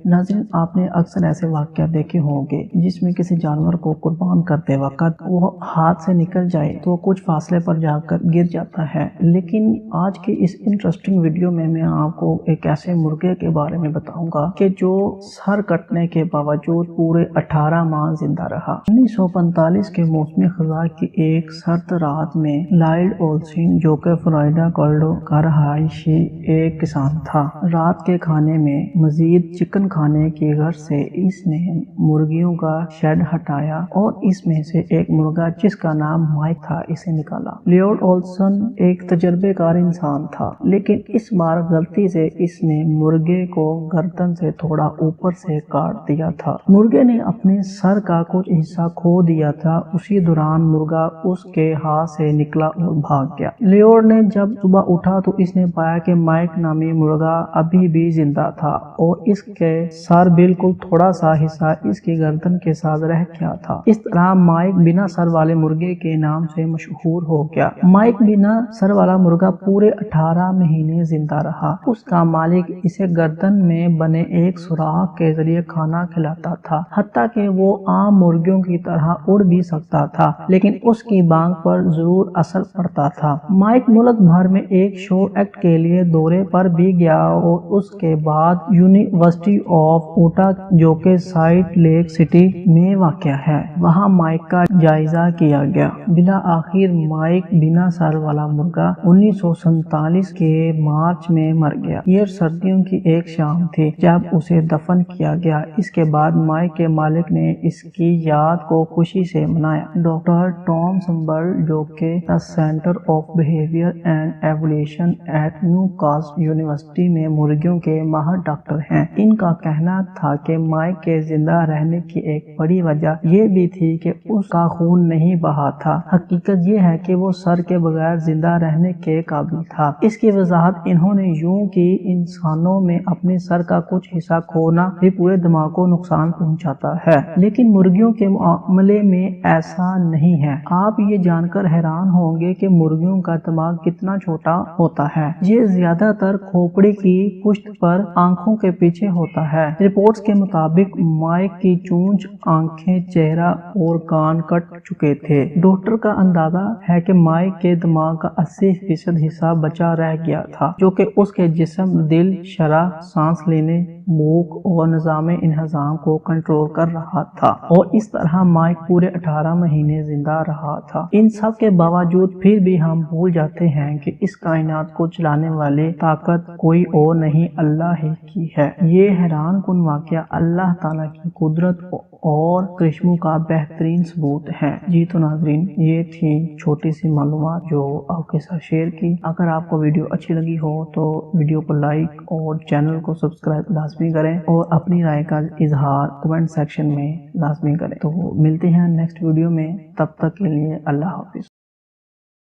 नाज़रीन, आपने अक्सर ऐसे वाक़या देखे होंगे जिसमें किसी जानवर को कुर्बान करते वक्त वो हाथ से निकल जाए तो कुछ फासले पर जाकर गिर जाता है। लेकिन आज की इस इंटरेस्टिंग वीडियो में मैं आपको एक ऐसे मुर्गे के बारे में बताऊंगा कि जो सर कटने के बावजूद पूरे 18 माह जिंदा रहा। 1945 के मौसमी खज़ा की एक सर्द रात में लॉयड ओल्सन, जो कि फ्लोरिडा कोलोराडो का रहायशी एक किसान था, रात के खाने में मजीद चिकन खाने की गर्ज से इसने मुर्गियों का शेड हटाया और इसमें से एक मुर्गा जिसका नाम माइक था इसे निकाला। लॉयड ओल्सन एक तजर्बेकार इंसान था, लेकिन इस बार गलती से इसने मुर्गे को गर्दन से थोड़ा ऊपर से काट दिया था। मुर्गे ने अपने सर का कुछ हिस्सा खो दिया था। उसी दौरान मुर्गा उसके हाथ से निकला और भाग गया। लॉयड ने जब सुबह उठा तो इसने पाया कि माइक नामी मुर्गा अभी भी जिंदा था और इसके सर बिल्कुल थोड़ा सा हिस्सा इसकी गर्दन के साथ रह गया था। इस तरह माइक बिना सर वाले मुर्गे के नाम से मशहूर हो गया। माइक बिना सर वाला मुर्गा पूरे 18 महीने जिंदा रहा। उसका मालिक इसे गर्दन में बने एक सुराख के जरिए खाना खिलाता था। हत्ता कि वो आम मुर्गियों की तरह उड़ भी सकता था, लेकिन उसकी बांग पर जरूर असर पड़ता था। माइक मुल्क भर में एक शो एक्ट के लिए दौरे पर भी गया और उसके बाद यूनिवर्सिटी ऑफ यूटा, जो कि साल्ट लेक सिटी में वाक़ है, वहां माइक का जायजा किया गया। बिला आखिर माइक बिना सर वाला मुर्गा 1947 के मार्च में मर गया। ये सर्दियों की एक शाम थी जब उसे दफन किया गया। इसके बाद माइक के मालिक ने इसकी याद को खुशी से मनाया। डॉक्टर टॉम संबर्ल, जो कि the centre of behaviour and evolution at Newcastle University में मुर्गियों के माहिर डॉक्टर हैं, इनका कहना था कि माइक के जिंदा रहने की एक बड़ी वजह यह भी थी कि उसका खून नहीं बहा था। हकीकत यह है कि वो सर के बगैर जिंदा रहने के काबिल था। इसकी वजाहत इन्होंने यूं कि इंसानों में अपने सर का कुछ हिस्सा खोना भी पूरे दिमाग को नुकसान पहुंचाता है, लेकिन मुर्गियों के मामले में ऐसा नहीं है। आप ये जानकर हैरान होंगे कि मुर्गियों का दिमाग कितना छोटा होता है। ये ज्यादातर खोपड़ी की पुष्ट पर आंखों के पीछे होता है। रिपोर्ट्स के मुताबिक माइक की चोंच, आंखें, चेहरा और कान कट चुके थे। डॉक्टर का अंदाजा है कि माइक के दिमाग का 80% हिस्सा बचा रह गया था, जो कि उसके जिस्म, दिल, शरह, सांस लेने, भूख और निजाम इंहजाम को कंट्रोल कर रहा था। और इस तरह माइक पूरे 18 महीने जिंदा रहा था। इन सब के बावजूद फिर भी हम भूल जाते हैं कि इस कायनात को चलाने वाली ताकत कोई और नहीं, अल्लाह ही की है। ये हैरान कुन वाक़या अल्लाह ताला की कुदरत और करिश्मों का बेहतरीन सबूत है। जी तो नाज़रीन, ये थी छोटी सी मालूमात जो आपके साथ शेयर की। अगर आपको वीडियो अच्छी लगी हो तो वीडियो को लाइक और चैनल को सब्सक्राइब लाजमी करें और अपनी राय का इजहार कमेंट सेक्शन में लाजमी करें। तो मिलते हैं नेक्स्ट वीडियो में, तब तक के लिए अल्लाह हाफिज।